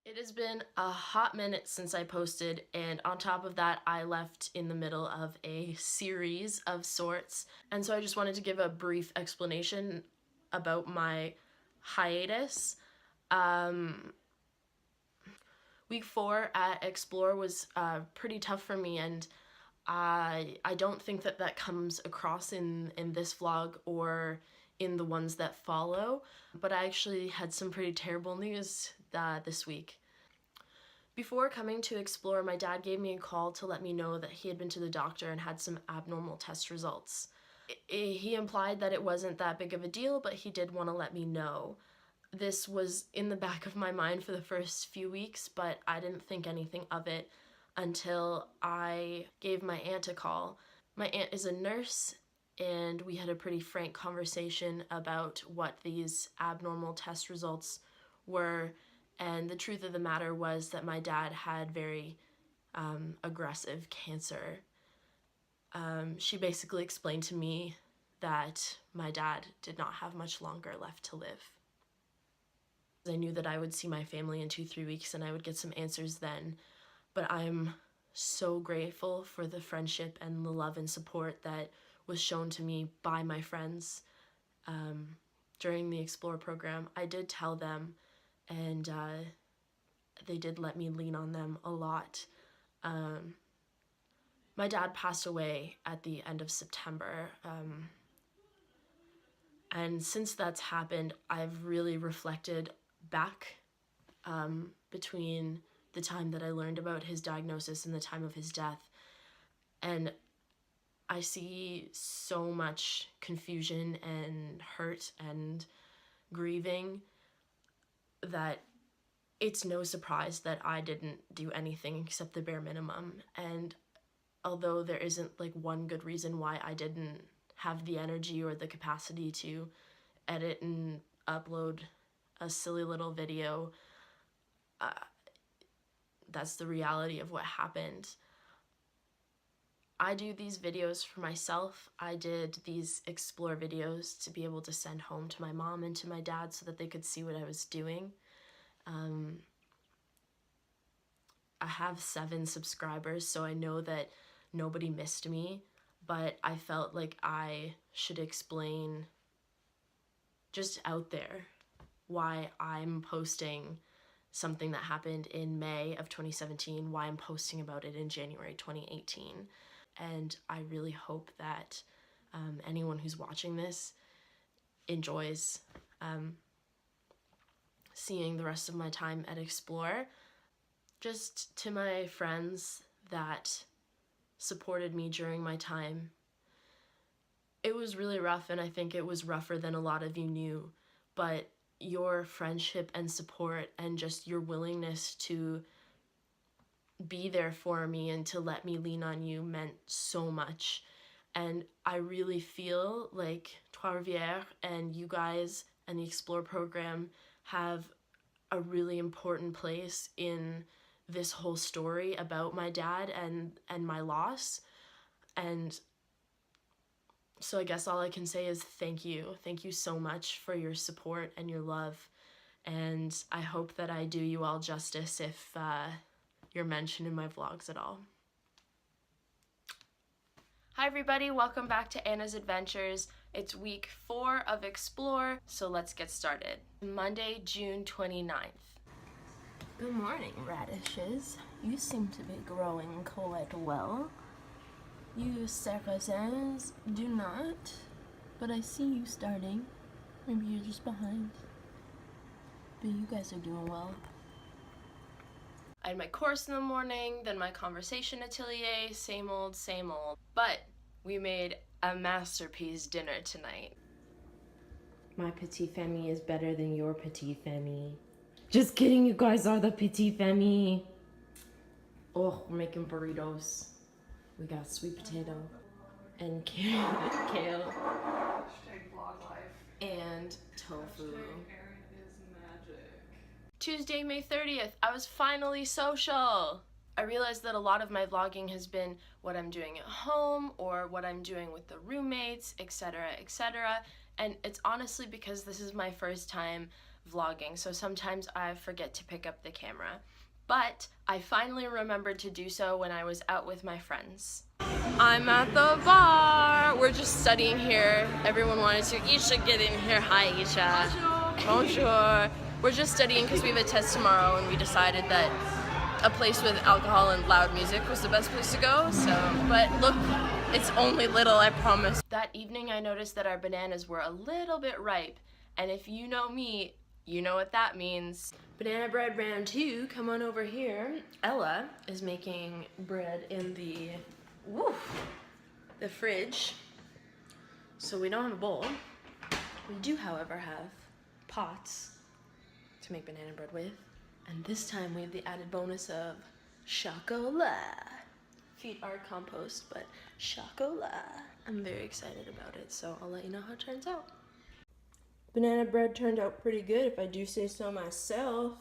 It has been a hot minute since I posted, and on top of that, I left in the middle of a series of sorts. And so I just wanted to give a brief explanation about my hiatus. Week 4 at Explore was pretty tough for me, and I don't think that comes across in this vlog or in the ones that follow, but I actually had some pretty terrible news this week. Before coming to Explore, my dad gave me a call to let me know that he had been to the doctor and had some abnormal test results. He implied that it wasn't that big of a deal, but he did want to let me know. This was in the back of my mind for the first few weeks, but I didn't think anything of it until I gave my aunt a call. My aunt is a nurse, and we had a pretty frank conversation about what these abnormal test results were, and the truth of the matter was that my dad had very aggressive cancer. She basically explained to me that my dad did not have much longer left to live. I knew that I would see my family in 2-3 weeks and I would get some answers then, but I'm so grateful for the friendship and the love and support that was shown to me by my friends during the Explore program. I did tell them, and they did let me lean on them a lot. My dad passed away at the end of September, and since that's happened, I've really reflected back between the time that I learned about his diagnosis and the time of his death, and I see so much confusion and hurt and grieving that it's no surprise that I didn't do anything except the bare minimum. And although there isn't like one good reason why I didn't have the energy or the capacity to edit and upload a silly little video, that's the reality of what happened. I do these videos for myself. I did these Explore videos to be able to send home to my mom and to my dad so that they could see what I was doing. I have 7 subscribers, so I know that nobody missed me, but I felt like I should explain just out there why I'm posting something that happened in May of 2017, why I'm posting about it in January 2018. And I really hope that anyone who's watching this enjoys seeing the rest of my time at Explore. Just to my friends that supported me during my time, it was really rough, and I think it was rougher than a lot of you knew, but your friendship and support and just your willingness to be there for me and to let me lean on you meant so much. And I really feel like Trois Rivières and you guys and the Explore program have a really important place in this whole story about my dad and my loss. And so I guess all I can say is thank you. Thank you so much for your support and your love. And I hope that I do you all justice if you're mentioned in my vlogs at all. Hi everybody, welcome back to Anna's Adventures. It's week 4 of Explore, so let's get started. Monday, June 29th. Good morning, radishes. You seem to be growing quite well. You sarrasins do not, but I see you starting. Maybe you're just behind. But you guys are doing well. I had my course in the morning, then my conversation atelier, same old, same old. But we made a masterpiece dinner tonight. My petit famille is better than your petit famille. Just kidding, you guys are the petit famille. Oh, we're making burritos. We got sweet potato and kale and tofu. Tuesday, May 30th, I was finally social. I realized that a lot of my vlogging has been what I'm doing at home or what I'm doing with the roommates, etc., etc. And it's honestly because this is my first time vlogging, so sometimes I forget to pick up the camera. But I finally remembered to do so when I was out with my friends. I'm at the bar. We're just studying here. Everyone wanted to. Isha, get in here. Hi, Isha. Bonjour. Bonjour. We're just studying because we have a test tomorrow, and we decided that a place with alcohol and loud music was the best place to go. But look, it's only little, I promise. That evening, I noticed that our bananas were a little bit ripe, and if you know me, you know what that means. Banana bread round 2, come on over here. Ella is making bread in the fridge. So we don't have a bowl. We do, however, have pots to make banana bread with. And this time we have the added bonus of chocolat. Feet are compost, but chocolat. I'm very excited about it, so I'll let you know how it turns out. Banana bread turned out pretty good, if I do say so myself.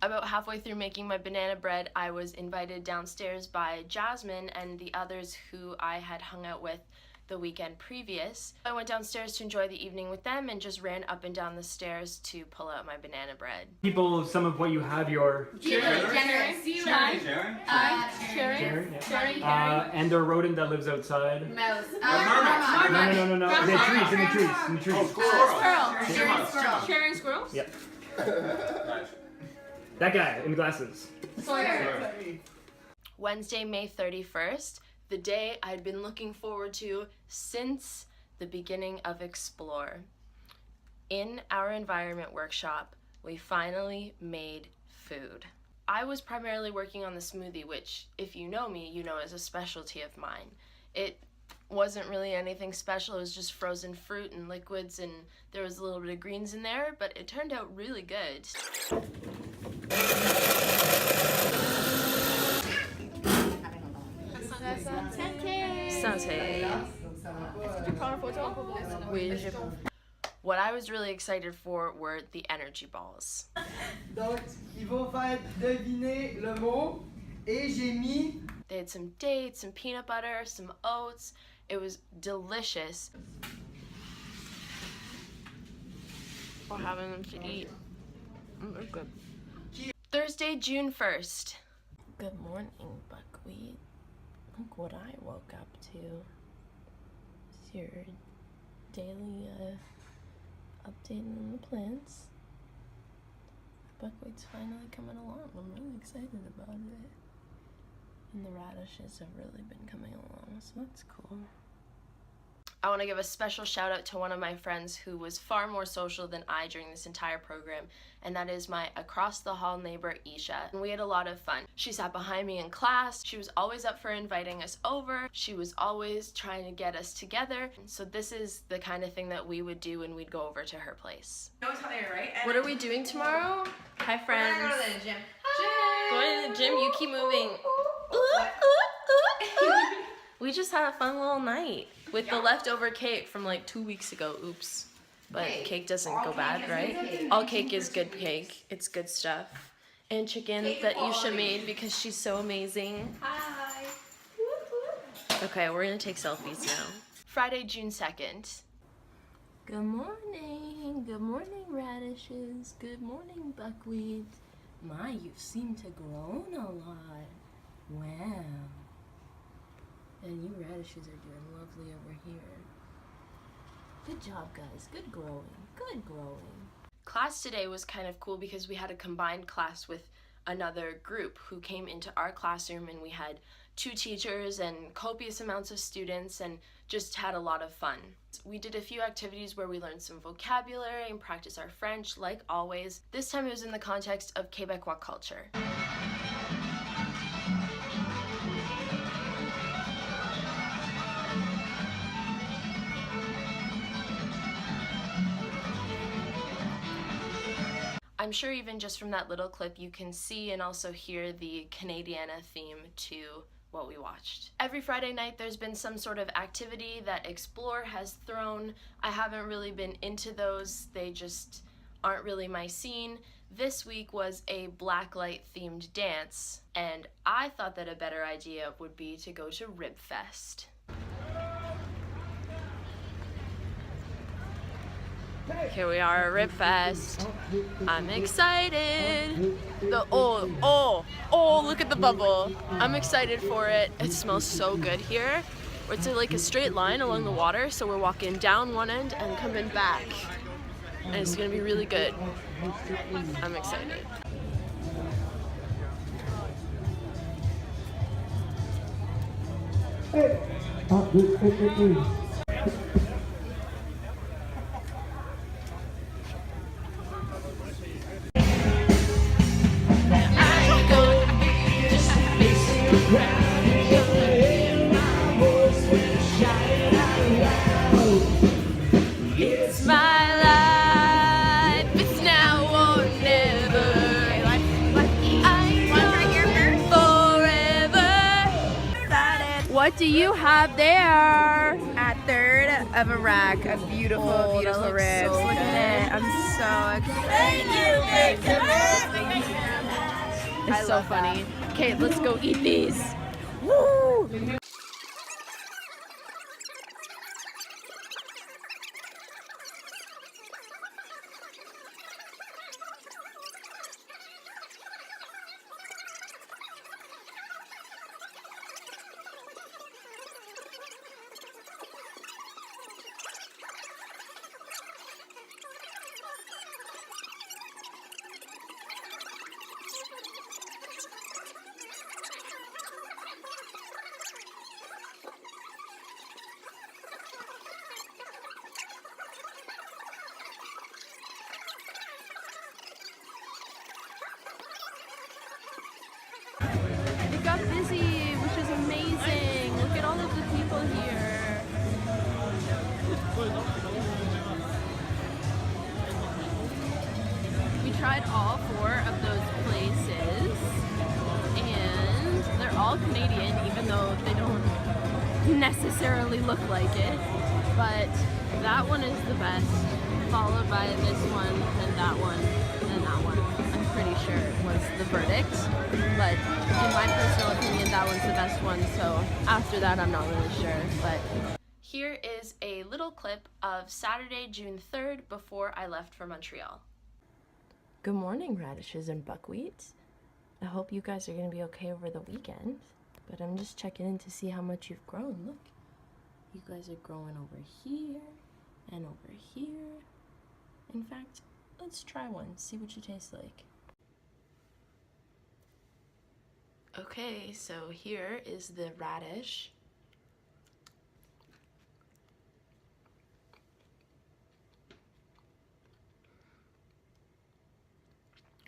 About halfway through making my banana bread, I was invited downstairs by Jasmine and the others who I had hung out with the weekend previous. I went downstairs to enjoy the evening with them and just ran up and down the stairs to pull out my banana bread. People, some of what you have, your Generous. Sharon, and their rodent that lives outside. Mouse. No. In the trees. Squirrel. Sharing squirrels? Yep. That guy in the glasses. Sawyer. Wednesday, May 31st, the day I'd been looking forward to since the beginning of Explore. In our environment workshop, we finally made food. I was primarily working on the smoothie, which, if you know me, you know is a specialty of mine. It wasn't really anything special, it was just frozen fruit and liquids, and there was a little bit of greens in there, but it turned out really good. Santé. What I was really excited for were the energy balls. Donc, il faut faire deviner le mot, et j'ai mis... They had some dates, some peanut butter, some oats. It was delicious. We're having them to eat. They're good. Thursday, June 1st. Good morning, buckwheat. Look what I woke up to. It's your daily update on the plants. Buckwheat's finally coming along. I'm really excited about it. And the radishes have really been coming along, so that's cool. I want to give a special shout out to one of my friends who was far more social than I during this entire program, and that is my across the hall neighbor Isha. And we had a lot of fun. She sat behind me in class. She was always up for inviting us over. She was always trying to get us together. So this is the kind of thing that we would do when we'd go over to her place. What are we doing tomorrow? Hi friends. We're gonna go to the gym. Going to the gym, you keep moving. We just had a fun little night with the leftover cake from like 2 weeks ago. Oops. But cake doesn't go bad, right? All cake is good cake. It's good stuff. And chicken that Isha made because she's so amazing. Hi. Okay, we're gonna take selfies now. Friday, June 2nd. Good morning. Good morning, radishes. Good morning, buckwheat. My, you seem to grown a lot. Wow. And you radishes are doing lovely over here. Good job, guys. Good growing. Good growing. Class today was kind of cool because we had a combined class with another group who came into our classroom, and we had 2 teachers and copious amounts of students and just had a lot of fun. We did a few activities where we learned some vocabulary and practiced our French, like always. This time it was in the context of Quebecois culture. I'm sure even just from that little clip you can see and also hear the Canadiana theme to what we watched. Every Friday night there's been some sort of activity that Explore has thrown. I haven't really been into those, they just aren't really my scene. This week was a blacklight themed dance, and I thought that a better idea would be to go to Rib Fest. Here we are at Rib Fest. I'm excited. Look at the bubble. I'm excited for it. It smells so good here. It's like a straight line along the water, so we're walking down one end and coming back. And it's gonna be really good. I'm excited. It's my life, it's now or never. Forever. What do you have there? A third of a rack of beautiful, beautiful ribs. So Look at it. I'm so excited. It's so funny. Okay, let's go eat these. Woo! It got busy, which is amazing. Look at all of the people here. We tried all 4 of those places, and they're all Canadian, even though they don't necessarily look like it. But that one is the best, followed by this one, and that one, and that one. I'm pretty sure was the verdict, but in my personal opinion, that one's the best one, so after that, I'm not really sure, but... Here is a little clip of Saturday, June 3rd, before I left for Montreal. Good morning, radishes and buckwheat. I hope you guys are going to be okay over the weekend, but I'm just checking in to see how much you've grown. Look, you guys are growing over here, and over here. In fact, let's try one, see what you taste like. Okay, so here is the radish.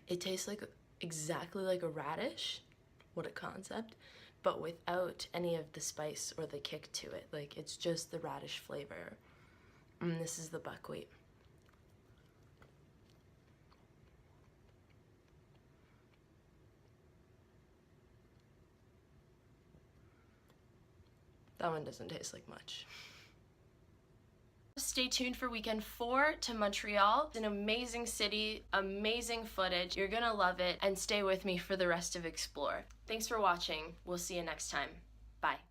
It tastes like exactly like a radish. What a concept. But without any of the spice or the kick to it. Like, it's just the radish flavor. And this is the buckwheat. That one doesn't taste like much. Stay tuned for weekend 4 to Montreal. It's an amazing city, amazing footage. You're gonna love it, and stay with me for the rest of Explore. Thanks for watching. We'll see you next time. Bye.